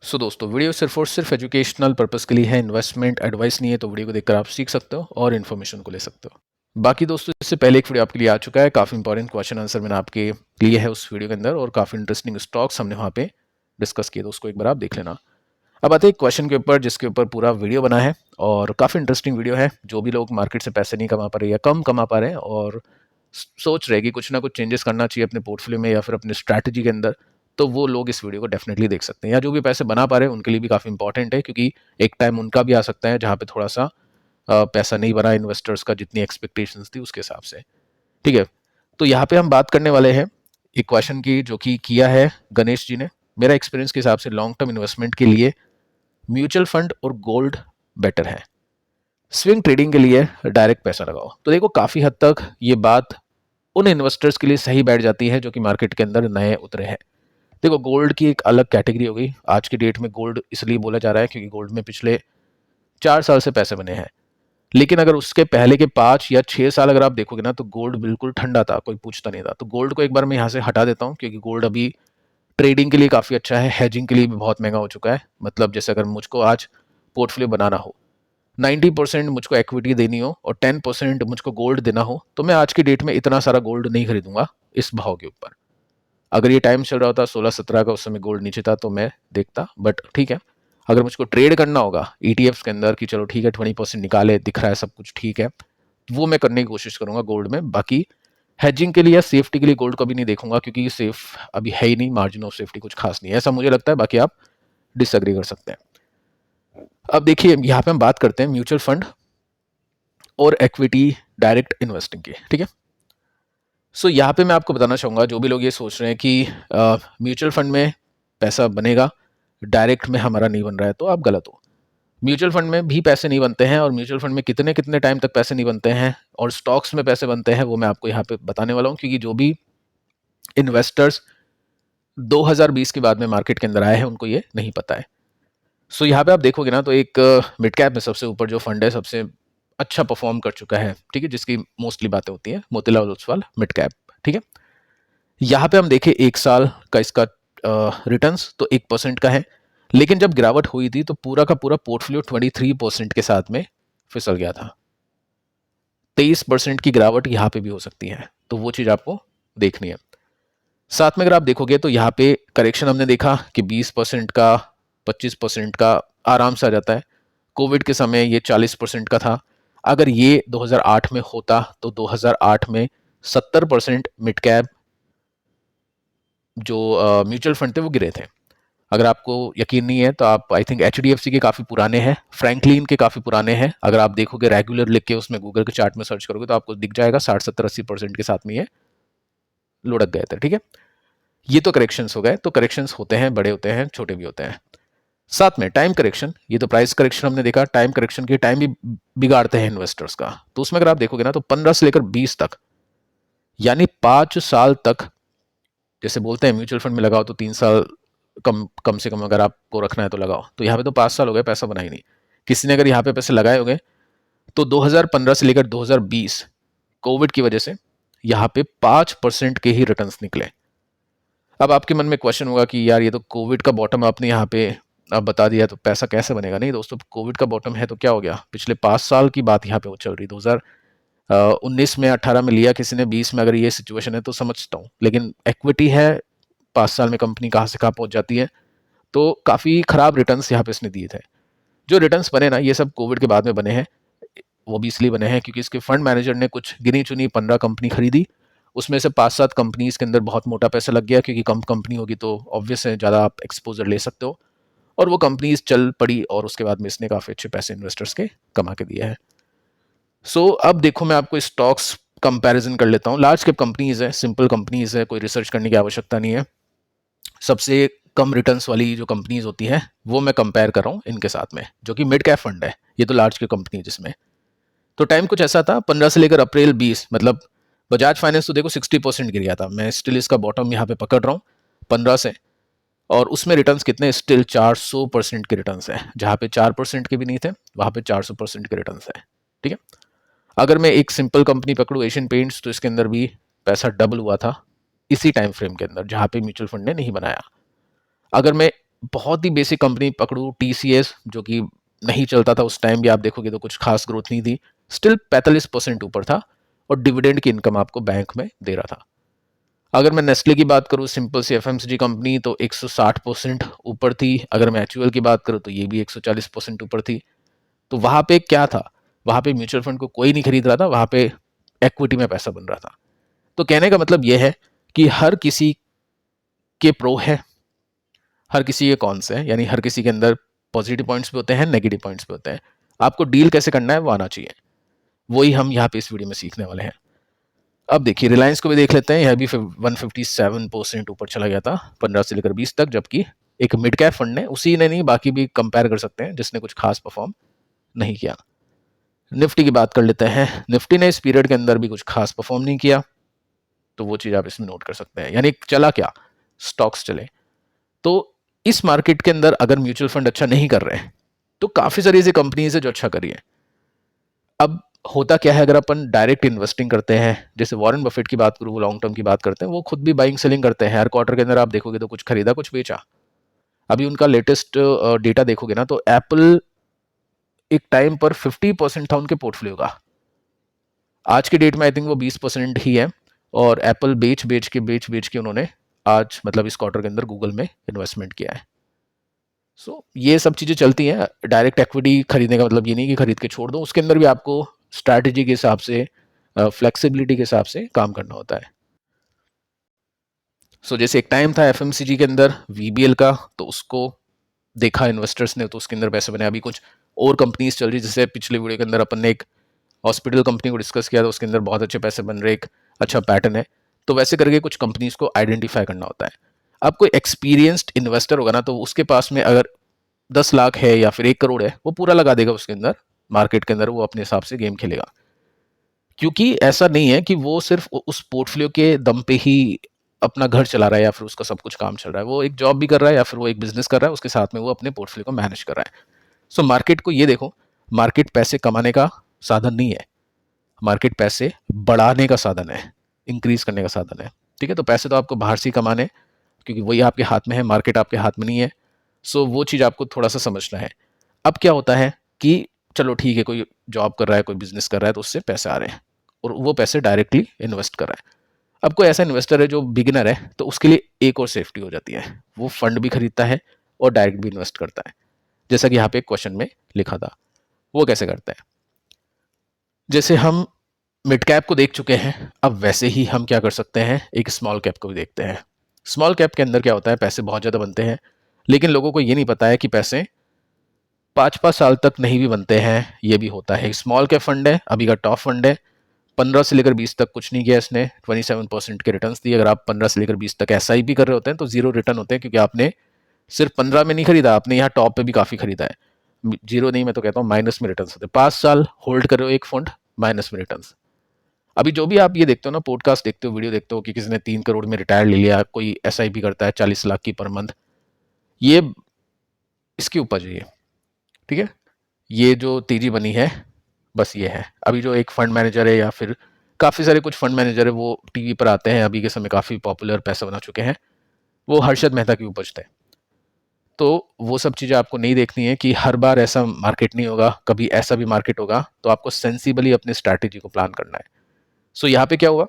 दोस्तों वीडियो सिर्फ और सिर्फ एजुकेशनल पर्पस के लिए है, इन्वेस्टमेंट एडवाइस नहीं है। तो वीडियो को देखकर आप सीख सकते हो और इन्फॉर्मेशन को ले सकते हो। बाकी दोस्तों इससे पहले एक वीडियो आपके लिए आ चुका है, काफ़ी इंपॉर्टेंट क्वेश्चन आंसर मैंने आपके लिए है उस वीडियो के अंदर, और काफ़ी इंटरेस्टिंग स्टॉक्स हमने वहाँ पे डिस्कस किए, तो उसको एक बार आप देख लेना। अब आते हैं क्वेश्चन के ऊपर जिसके ऊपर पूरा वीडियो बना है, और काफ़ी इंटरेस्टिंग वीडियो है। जो भी लोग मार्केट से पैसे नहीं कमा पा रहे या कम कमा पा रहे हैं और सोच रहे कि कुछ ना कुछ चेंजेस करना चाहिए अपने पोर्टफोलियो में या फिर अपने स्ट्रैटेजी के अंदर, तो वो लोग इस वीडियो को डेफिनेटली देख सकते हैं। या जो भी पैसे बना पा रहे हैं उनके लिए भी काफ़ी इंपॉर्टेंट है, क्योंकि एक टाइम उनका भी आ सकता है जहाँ पे थोड़ा सा पैसा नहीं बना इन्वेस्टर्स का जितनी एक्सपेक्टेशंस थी उसके हिसाब से। ठीक है, तो यहाँ पे हम बात करने वाले हैं एक क्वेश्चन की जो कि किया है गणेश जी ने। मेरा एक्सपीरियंस के हिसाब से लॉन्ग टर्म इन्वेस्टमेंट के लिए म्यूचुअल फंड और गोल्ड बेटर है, स्विंग ट्रेडिंग के लिए डायरेक्ट पैसा लगाओ। तो देखो काफ़ी हद तक ये बात उन इन्वेस्टर्स के लिए सही बैठ जाती है जो कि मार्केट के अंदर नए उतरे हैं। देखो गोल्ड की एक अलग कैटेगरी हो गई। आज की डेट में गोल्ड इसलिए बोला जा रहा है क्योंकि गोल्ड में पिछले 4 साल से पैसे बने हैं, लेकिन अगर उसके पहले के 5 या 6 साल अगर आप देखोगे ना, तो गोल्ड बिल्कुल ठंडा था, कोई पूछता नहीं था। तो गोल्ड को एक बार मैं यहाँ से हटा देता हूँ, क्योंकि गोल्ड अभी ट्रेडिंग के लिए काफ़ी अच्छा है, हेजिंग के लिए भी बहुत महंगा हो चुका है। मतलब जैसे अगर मुझको आज पोर्टफोलियो बनाना हो, 90% मुझको इक्विटी देनी हो और 10% मुझको गोल्ड देना हो, तो मैं आज की डेट में इतना सारा गोल्ड नहीं खरीदूंगा इस भाव के ऊपर। अगर ये टाइम चल रहा होता 16-17 का, उस समय गोल्ड नीचे था, तो मैं देखता। बट ठीक है, अगर मुझको ट्रेड करना होगा ईटीएफ्स के अंदर कि चलो ठीक है 20% निकाले, दिख रहा है सब कुछ ठीक है, वो मैं करने की कोशिश करूंगा गोल्ड में। बाकी हेजिंग के लिए या सेफ्टी के लिए गोल्ड कभी नहीं देखूंगा, क्योंकि सेफ अभी है ही नहीं, मार्जिन ऑफ सेफ्टी कुछ खास नहीं है, ऐसा मुझे लगता है। बाकी आप डिसएग्री कर सकते हैं। अब देखिए यहाँ पे हम बात करते हैं म्यूचुअल फंड और इक्विटी डायरेक्ट इन्वेस्टिंग की। ठीक है, सो यहाँ पे मैं आपको बताना चाहूँगा, जो भी लोग ये सोच रहे हैं कि म्यूचुअल फंड में पैसा बनेगा, डायरेक्ट में हमारा नहीं बन रहा है, तो आप गलत हो। म्यूचुअल फंड में भी पैसे नहीं बनते हैं, और म्यूचुअल फंड में कितने कितने टाइम तक पैसे नहीं बनते हैं और स्टॉक्स में पैसे बनते हैं, वो मैं आपको यहाँ पे बताने वाला हूँ। क्योंकि जो भी इन्वेस्टर्स 2020 के बाद में मार्केट के अंदर आए हैं उनको ये नहीं पता है। सो यहाँ पे आप देखोगे ना, तो एक मिड कैप में सबसे ऊपर जो फंड है, सबसे अच्छा परफॉर्म कर चुका है, ठीक है, जिसकी मोस्टली बातें होती हैं, मोतीलाल ओसवाल मिड कैप। ठीक है, यहाँ पे हम देखें 1 साल का इसका रिटर्न्स तो 1% का है, लेकिन जब गिरावट हुई थी तो पूरा का पूरा पोर्टफोलियो 23% के साथ में फिसल गया था। 23% की गिरावट यहाँ पे भी हो सकती है, तो वो चीज़ आपको देखनी है। साथ में अगर आप देखोगे तो यहाँ पे करेक्शन हमने देखा कि 20% का, 25% का आराम से आ जाता है। कोविड के समय ये 40% का था। अगर ये 2008 में होता तो 2008 में 70% मिड कैप जो म्यूचुअल फंड थे वो गिरे थे। अगर आपको यकीन नहीं है तो आप आई थिंक एचडीएफसी के काफ़ी पुराने हैं, फ्रैंकलिन के काफ़ी पुराने हैं। अगर आप देखोगे रेगुलर लिख के उसमें गूगल के चार्ट में सर्च करोगे तो आपको दिख जाएगा 60, 70, 80% के साथ में ये लुढ़क गए थे। ठीक है, ये तो करेक्शंस हो गए। तो करेक्शंस होते हैं, बड़े होते हैं, छोटे भी होते हैं। साथ में टाइम करेक्शन, ये तो प्राइस करेक्शन हमने देखा, टाइम करेक्शन के टाइम भी बिगाड़ते हैं इन्वेस्टर्स का। तो उसमें अगर आप देखोगे ना, तो 15 से लेकर 20 तक, यानी 5 साल तक, जैसे बोलते हैं म्यूचुअल फंड में लगाओ तो 3 साल कम कम से कम अगर आपको रखना है तो लगाओ, तो यहाँ पे तो 5 साल हो गए, पैसा बना ही नहीं। किसी ने अगर यहाँ पे पैसे लगाए होंगे तो 2015 से लेकर 2020 कोविड की वजह से यहाँ पे 5% के ही रिटर्न्स निकले। अब आपके मन में क्वेश्चन होगा कि यार ये तो कोविड का बॉटम आपने यहाँ पे अब बता दिया, तो पैसा कैसे बनेगा। नहीं दोस्तों, कोविड का बॉटम है तो क्या हो गया, पिछले 5 साल की बात यहाँ पे वो चल रही। 2019 में, 18 में लिया किसी ने, 20 में अगर ये सिचुएशन है तो समझता हूँ, लेकिन इक्विटी है, 5 साल में कंपनी कहाँ से कहाँ पहुँच जाती है। तो काफ़ी खराब रिटर्न्स यहाँ पे इसने दिए थे। जो रिटर्न्स बने ना, ये सब कोविड के बाद में बने हैं। वो भी इसलिए बने हैं क्योंकि इसके फंड मैनेजर ने कुछ गिनी चुनी 15 कंपनी खरीदी, उसमें से 5-7 कंपनीज के अंदर बहुत मोटा पैसा लग गया, क्योंकि कम कंपनी होगी तो ऑब्वियस है ज़्यादा आप एक्सपोजर ले सकते हो, और वो कंपनीज चल पड़ी, और उसके बाद में इसने काफ़ी अच्छे पैसे इन्वेस्टर्स के कमा के दिए हैं। सो अब देखो मैं आपको स्टॉक्स कंपैरिजन कर लेता हूँ। लार्ज कैप कंपनीज है, सिंपल कंपनीज है, कोई रिसर्च करने की आवश्यकता नहीं है। सबसे कम रिटर्न्स वाली जो कंपनीज होती हैं वो मैं कंपेयर कर रहा हूँ इनके साथ में, जो कि मिड कैप फंड है। ये तो लार्ज कैप कंपनी है जिसमें, तो टाइम कुछ ऐसा था 15 से लेकर अप्रैल 20, मतलब बजाज फाइनेंस तो देखो 60% गिर गया था। मैं स्टिल इसका बॉटम यहाँ पे पकड़ रहा हूँ 15 से, और उसमें रिटर्न्स कितने, स्टिल 400% के रिटर्न्स हैं। जहाँ पे 4% के भी नहीं थे वहाँ पे 400% के रिटर्न्स हैं। ठीक है, अगर मैं एक सिंपल कंपनी पकड़ूँ एशियन पेंट्स, तो इसके अंदर भी पैसा डबल हुआ था इसी टाइम फ्रेम के अंदर, जहाँ पे म्यूचुअल फंड ने नहीं बनाया। अगर मैं बहुत ही बेसिक कंपनी पकड़ूँ, TCS, जो कि नहीं चलता था उस टाइम भी, आप देखोगे तो कुछ खास ग्रोथ नहीं थी, स्टिल 45% ऊपर था और डिविडेंड की इनकम आपको बैंक में दे रहा था। अगर मैं नेस्ले की बात करूँ, सिंपल सी FMCG कंपनी, तो 160% ऊपर थी। अगर मैं HUL की बात करूँ तो ये भी 140% ऊपर थी। तो वहां पे क्या था, वहां पे म्यूचुअल फंड को कोई नहीं खरीद रहा था, वहां पे इक्विटी में पैसा बन रहा था। तो कहने का मतलब यह है कि हर किसी के प्रो है, हर किसी के कॉन्स है, यानी हर किसी के अंदर पॉजिटिव पॉइंट्स भी होते हैं, नेगेटिव पॉइंट्स भी होते हैं। आपको डील कैसे करना है वो आना चाहिए, वही हम यहाँ पे इस वीडियो में सीखने वाले हैं। अब देखिए रिलायंस को भी देख लेते हैं, यह भी 157% ऊपर चला गया था 15 से लेकर 20 तक, जबकि एक मिड कैप फंड ने, उसी ने नहीं बाकी भी कंपेयर कर सकते हैं, जिसने कुछ खास परफॉर्म नहीं किया। निफ्टी की बात कर लेते हैं, निफ्टी ने इस पीरियड के अंदर भी कुछ खास परफॉर्म नहीं किया, तो वो चीज आप इसमें नोट कर सकते हैं। यानी चला क्या, स्टॉक्स चले। तो इस मार्केट के अंदर अगर म्यूचुअल फंड अच्छा नहीं कर रहे हैं तो काफी सारी ऐसी कंपनीज है जो अच्छा करी है। अब होता क्या है, अगर अपन डायरेक्ट इन्वेस्टिंग करते हैं, जैसे वॉरेन बफेट की बात करूं, वो लॉन्ग टर्म की बात करते हैं, वो खुद भी बाइंग सेलिंग करते हैं, हर क्वार्टर के अंदर आप देखोगे तो कुछ खरीदा कुछ बेचा। अभी उनका लेटेस्ट डेटा देखोगे ना, तो एप्पल एक टाइम पर 50% था उनके पोर्टफोलियो का, आज की डेट में आई थिंक वो 20% ही है। और एप्पल बेच के उन्होंने आज मतलब इस क्वार्टर के अंदर गूगल में इन्वेस्टमेंट किया है। ये सब चीज़ें चलती हैं। डायरेक्ट इक्विटी खरीदने का मतलब ये नहीं कि खरीद के छोड़ दो, उसके अंदर भी आपको स्ट्रैटेजी के हिसाब से, फ्लेक्सिबिलिटी के हिसाब से काम करना होता है। जैसे एक टाइम था FMCG के अंदर VBL का, तो उसको देखा इन्वेस्टर्स ने, तो उसके अंदर पैसे बने। अभी कुछ और कंपनीज चल रही, जैसे पिछले वीडियो के अंदर अपन ने एक हॉस्पिटल कंपनी को डिस्कस किया था, उसके अंदर बहुत अच्छे पैसे बन रहे, एक अच्छा पैटर्न है। तो वैसे करके कुछ कंपनीज को आइडेंटिफाई करना होता है। अब कोई एक्सपीरियंस्ड इन्वेस्टर होगा ना, तो उसके पास में अगर 10 लाख है या फिर 1 करोड़ है, वो पूरा लगा देगा उसके अंदर, मार्केट के अंदर वो अपने हिसाब से गेम खेलेगा। क्योंकि ऐसा नहीं है कि वो सिर्फ उस पोर्टफोलियो के दम पे ही अपना घर चला रहा है या फिर उसका सब कुछ काम चल रहा है, वो एक जॉब भी कर रहा है या फिर वो एक बिजनेस कर रहा है, उसके साथ में वो अपने पोर्टफोलियो को मैनेज कर रहा है। मार्केट को ये देखो, मार्केट पैसे कमाने का साधन नहीं है, मार्केट पैसे बढ़ाने का साधन है, इंक्रीज करने का साधन है। ठीक है, तो पैसे तो आपको बाहर से ही कमाने, क्योंकि वही आपके हाथ में है, मार्केट आपके हाथ में नहीं है। वो चीज़ आपको थोड़ा सा समझना है। अब क्या होता है कि चलो ठीक है, कोई जॉब कर रहा है, कोई बिजनेस कर रहा है, तो उससे पैसे आ रहे हैं और वो पैसे डायरेक्टली इन्वेस्ट कर रहा है। अब कोई ऐसा इन्वेस्टर है जो बिगिनर है, तो उसके लिए एक और सेफ्टी हो जाती है, वो फंड भी खरीदता है और डायरेक्ट भी इन्वेस्ट करता है, जैसा कि यहाँ पे एक क्वेश्चन में लिखा था। वो कैसे करता है, जैसे हम मिड कैप को देख चुके हैं, अब वैसे ही हम क्या कर सकते हैं, एक स्मॉल कैप को भी देखते हैं। स्मॉल कैप के अंदर क्या होता है, पैसे बहुत ज़्यादा बनते हैं, लेकिन लोगों को ये नहीं पता है कि पैसे 5-5 साल तक नहीं भी बनते हैं, ये भी होता है। स्मॉल कैप फंड है, अभी का टॉप फंड है, 15 से लेकर 20 तक कुछ नहीं किया इसने, 27% के रिटर्न दिए। अगर आप 15 से लेकर 20 तक SIP कर रहे होते हैं तो जीरो रिटर्न होते हैं, क्योंकि आपने सिर्फ 15 में नहीं खरीदा, आपने यहाँ टॉप पे भी काफ़ी खरीदा है। जीरो नहीं, मैं तो कहता हूँ माइनस में रिटर्न होते हैं। 5 साल होल्ड कर रहे हो एक फंड, माइनस में रिटर्न। अभी जो भी आप ये देखते हो ना, पॉडकास्ट देखते हो, वीडियो देखते हो कि किसी ने 3 करोड़ में रिटायर ले लिया, कोई SIP करता है 40 लाख की पर मंथ, ये इसकी उपज है ये। ठीक है, ये जो तेजी बनी है बस ये है। अभी जो एक फंड मैनेजर है, या फिर काफ़ी सारे कुछ फंड मैनेजर है, वो टीवी पर आते हैं, अभी के समय काफ़ी पॉपुलर, पैसा बना चुके हैं, वो हर्षद मेहता की उपज थे। तो वो सब चीज़ें आपको नहीं देखनी है कि हर बार ऐसा मार्केट नहीं होगा, कभी ऐसा भी मार्केट होगा, तो आपको सेंसिबली अपनी स्ट्रैटेजी को प्लान करना है। यहाँ पे क्या हुआ,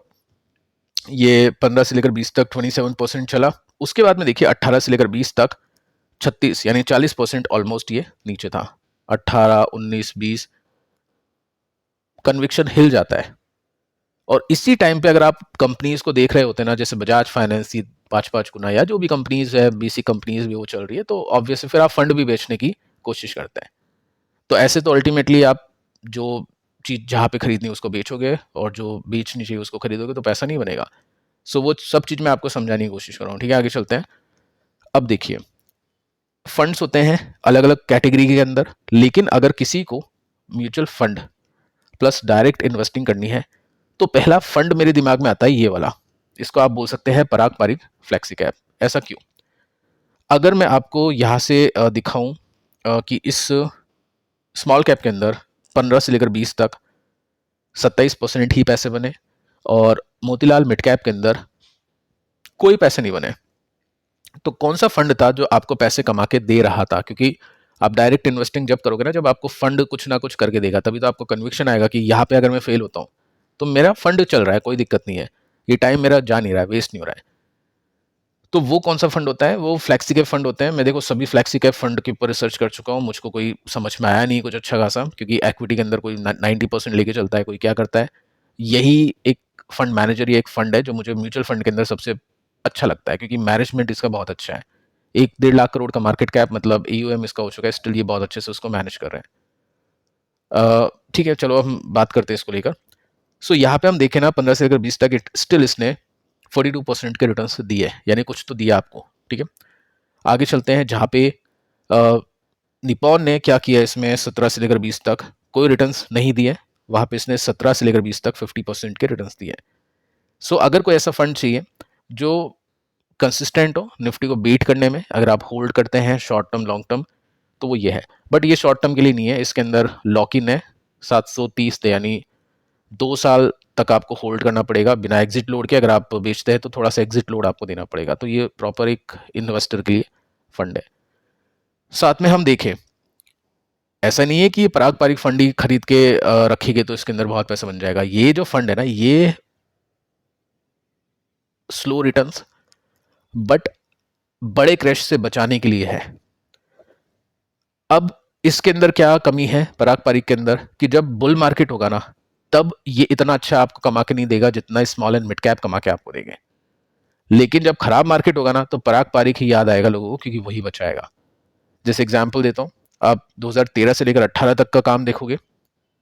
ये 15 से लेकर 20 तक 27% चला, उसके बाद में देखिए 18 से लेकर 20 तक 36 यानी 40% ऑलमोस्ट ये नीचे था। 18, 19, 20 कन्विक्शन हिल जाता है। और इसी टाइम पे अगर आप कंपनीज को देख रहे होते हैं ना, जैसे बजाज फाइनेंस की 5-5 गुना, या जो भी कंपनीज है, BC कंपनीज भी वो चल रही है, तो ऑब्वियसली फिर आप फंड भी बेचने की कोशिश करते हैं। तो ऐसे तो अल्टीमेटली आप जो चीज़ जहाँ पे खरीदनी है उसको बेचोगे, और जो बेचनी चाहिए उसको खरीदोगे, तो पैसा नहीं बनेगा। वो सब चीज़ मैं आपको समझाने की कोशिश कर रहा हूँ। ठीक है, आगे चलते हैं। अब देखिए, फंड्स होते हैं अलग अलग कैटेगरी के अंदर, लेकिन अगर किसी को mutual fund plus direct investing करनी है, तो पहला फंड मेरे दिमाग में आता है ये वाला, इसको आप बोल सकते हैं पराग पारिक फ्लेक्सी कैप। ऐसा क्यों? अगर मैं आपको यहाँ से दिखाऊं कि इस स्मॉल कैप के अंदर 15 से लेकर 20 तक 27% ही पैसे बने, और मोतीलाल मिड कैप के अंदर कोई पैसे नहीं बने। तो कौन सा फंड था जो आपको पैसे कमा के दे रहा था? क्योंकि आप डायरेक्ट इन्वेस्टिंग जब करोगे ना, जब आपको फंड कुछ ना कुछ करके देगा, तभी तो आपको कन्विक्शन आएगा कि यहाँ पे अगर मैं फेल होता हूँ तो मेरा फंड चल रहा है, कोई दिक्कत नहीं है, ये टाइम मेरा जा नहीं रहा है, वेस्ट नहीं हो रहा है। तो वो कौन सा फंड होता है? वो फ्लैक्सी कैप फंड होते हैं। मैं देखो सभी फ्लैक्सी कैप फंड के ऊपर रिसर्च कर चुका हूँ, मुझको कोई समझ में आया नहीं कुछ अच्छा खासा, क्योंकि इक्विटी के अंदर कोई 90% लेके चलता है, कोई क्या करता है। यही एक फंड मैनेजर या एक फंड है जो मुझे म्यूचुअल फंड के अंदर सबसे अच्छा लगता है, क्योंकि मैनेजमेंट इसका बहुत अच्छा है। 1-1.5 लाख करोड़ का मार्केट कैप, मतलब AUM इसका हो चुका है, स्टिल ये बहुत अच्छे से उसको मैनेज कर रहे हैं। ठीक है, चलो हम बात करते हैं इसको लेकर। सो यहाँ पे हम देखें ना, 15 से लेकर 20 तक स्टिल इसने 42% के रिटर्न्स दिए, यानी कुछ तो दिया आपको। ठीक है, आगे चलते हैं जहाँ पे निपॉन ने क्या किया, इसमें 17 से लेकर 20 तक कोई रिटर्न्स नहीं दिए, वहाँ पे इसने 17 से लेकर 20 तक 50% के रिटर्न्स दिए। सो अगर कोई ऐसा फंड चाहिए जो कंसिस्टेंट हो निफ्टी को बीट करने में, अगर आप होल्ड करते हैं शॉर्ट टर्म लॉन्ग टर्म, तो वो ये है। बट ये शॉर्ट टर्म के लिए नहीं है, इसके अंदर लॉक इन है 730 थे, यानी 2 साल तक आपको होल्ड करना पड़ेगा बिना एग्जिट लोड के। अगर आप बेचते हैं तो थोड़ा सा एग्जिट लोड आपको देना पड़ेगा। तो ये प्रॉपर एक इन्वेस्टर के लिए फंड है। साथ में हम देखें, ऐसा नहीं है कि ये पारंपरिक फंड ही खरीद के रखेंगे तो इसके अंदर बहुत पैसा बन जाएगा। ये जो फंड है ना, ये स्लो रिटर्न्स बट बड़े क्रैश से बचाने के लिए है। अब इसके अंदर क्या कमी है पारंपरिक के अंदर, कि जब बुल मार्केट होगा ना, तब ये इतना अच्छा आपको कमा के नहीं देगा जितना स्मॉल एंड मिड कैप कमा के आपको देंगे। लेकिन जब खराब मार्केट होगा ना, तो पारंपरिक ही याद आएगा लोगों को, क्योंकि वही बचाएगा। जैसे एग्जांपल देता हूँ, आप 2013 से लेकर 18 तक का काम देखोगे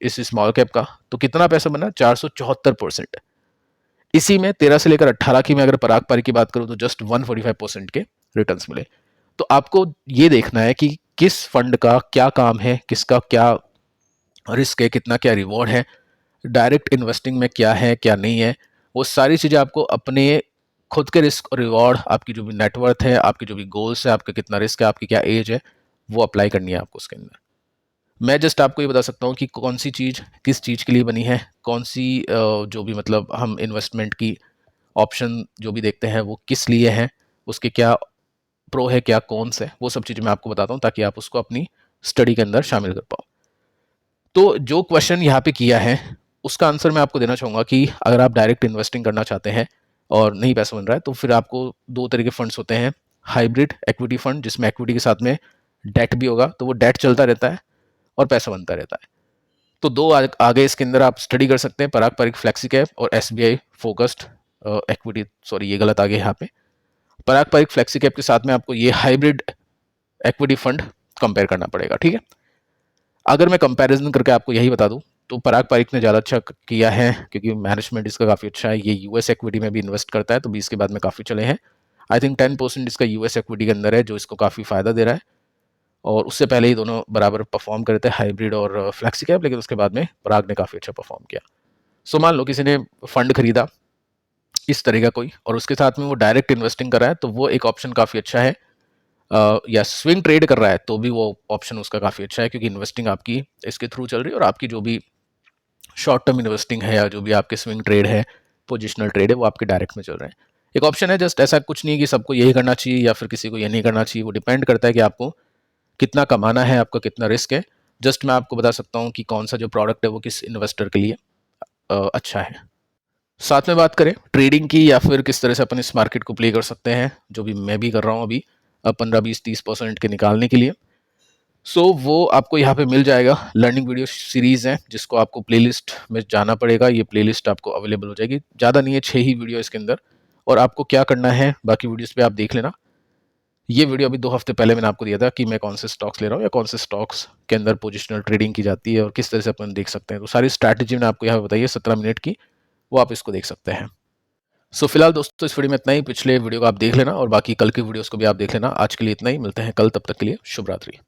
इस स्मॉल कैप का, तो कितना पैसा बना? 474%। इसी में 13 से लेकर 18 की मैं अगर पारंपरिक की बात करूं तो जस्ट 145% के रिटर्न्स मिले। तो आपको ये देखना है कि किस फंड का क्या काम है, किसका क्या रिस्क है, कितना क्या रिवॉर्ड है, डायरेक्ट इन्वेस्टिंग में क्या है क्या नहीं है। वो सारी चीज़ें आपको अपने खुद के रिस्क और रिवॉर्ड, आपकी जो भी नेटवर्थ है, आपकी जो भी गोल्स है, आपका कितना रिस्क है, आपकी क्या एज है, वो अप्लाई करनी है आपको उसके अंदर। मैं जस्ट आपको ये बता सकता हूँ कि कौन सी चीज़ किस चीज़ के लिए बनी है, कौन सी जो भी मतलब हम इन्वेस्टमेंट की ऑप्शन जो भी देखते हैं वो किस लिए है, उसके क्या प्रो है क्या कॉन्स है, वो सब चीज़ें मैं आपको बताता हूँ ताकि आप उसको अपनी स्टडी के अंदर शामिल कर पाओ। तो जो क्वेश्चन यहाँ पे किया है उसका आंसर मैं आपको देना चाहूँगा कि अगर आप डायरेक्ट इन्वेस्टिंग करना चाहते हैं और नहीं पैसा बन रहा है, तो फिर आपको 2 तरह के फंड्स होते हैं। हाइब्रिड इक्विटी फंड, जिसमें इक्विटी के साथ में डेट भी होगा, तो वो डेट चलता रहता है और पैसा बनता रहता है। तो आगे इसके अंदर आप स्टडी कर सकते हैं, पारंपरिक फ्लेक्सी कैप और SBI फोकस्ड इक्विटी, सॉरी ये गलत आ गया यहाँ पे। पारंपरिक फ्लेक्सी कैप के साथ में आपको ये हाइब्रिड इक्विटी फंड कंपेयर करना पड़ेगा। ठीक है, अगर मैं कंपैरिजन करके आपको यही बता दूं तो पारंपरिक ने ज़्यादा अच्छा किया है, क्योंकि मैनेजमेंट इसका काफ़ी अच्छा है। ये US इक्विटी में भी इन्वेस्ट करता है, तो 20 के बाद में काफ़ी चले हैं। आई थिंक 10% इसका US इक्विटी के अंदर है, जो इसको काफ़ी फ़ायदा दे रहा है। और उससे पहले ही दोनों बराबर परफॉर्म करे थे, हाइब्रिड और फ्लेक्सी कैप, लेकिन उसके बाद में पराग ने काफ़ी अच्छा परफॉर्म किया। सो मान लो किसी ने फंड खरीदा इस तरह का कोई, और उसके साथ में वो डायरेक्ट इन्वेस्टिंग कर रहा है, तो वो एक ऑप्शन काफ़ी अच्छा है। या स्विंग ट्रेड कर रहा है तो भी वो ऑप्शन उसका काफ़ी अच्छा है, क्योंकि इन्वेस्टिंग आपकी इसके थ्रू चल रही है और आपकी जो भी शॉर्ट टर्म इन्वेस्टिंग है या जो भी आपके स्विंग ट्रेड है, पोजिशनल ट्रेड है, वो आपके डायरेक्ट में चल रहे हैं। एक ऑप्शन है, जस्ट ऐसा कुछ नहीं कि सबको यही करना चाहिए या फिर किसी को ये नहीं करना चाहिए। वो डिपेंड करता है कि आपको कितना कमाना है, आपका कितना रिस्क है। जस्ट मैं आपको बता सकता हूँ कि कौन सा जो प्रोडक्ट है वो किस इन्वेस्टर के लिए अच्छा है। साथ में बात करें ट्रेडिंग की, या फिर किस तरह से अपन इस मार्केट को प्ले कर सकते हैं, जो भी मैं भी कर रहा हूँ अभी 15-20-30% के निकालने के लिए। सो वो आपको यहाँ पे मिल जाएगा। लर्निंग वीडियो सीरीज़ है, जिसको आपको प्लेलिस्ट में जाना पड़ेगा। ये प्लेलिस्ट आपको अवेलेबल हो जाएगी, ज़्यादा नहीं है, 6 ही वीडियो इसके अंदर। और आपको क्या करना है, बाकी वीडियोस पे आप देख लेना। ये वीडियो अभी 2 हफ्ते पहले मैंने आपको दिया था कि मैं कौन से स्टॉक्स ले रहा हूँ या कौन से स्टॉक्स के अंदर पोजिशनल ट्रेडिंग की जाती है और किस तरह से अपन देख सकते हैं। तो सारी स्ट्रैटेजी मैंने आपको यहाँ बताई है 17 मिनट की, वो आप इसको देख सकते हैं। सो फिलहाल दोस्तों इस वीडियो में इतना ही। पिछले वीडियो को आप देख लेना और बाकी कल की वीडियोस को भी आप देख लेना। आज के लिए इतना ही, मिलते हैं कल, तब तक के लिए शुभ रात्रि।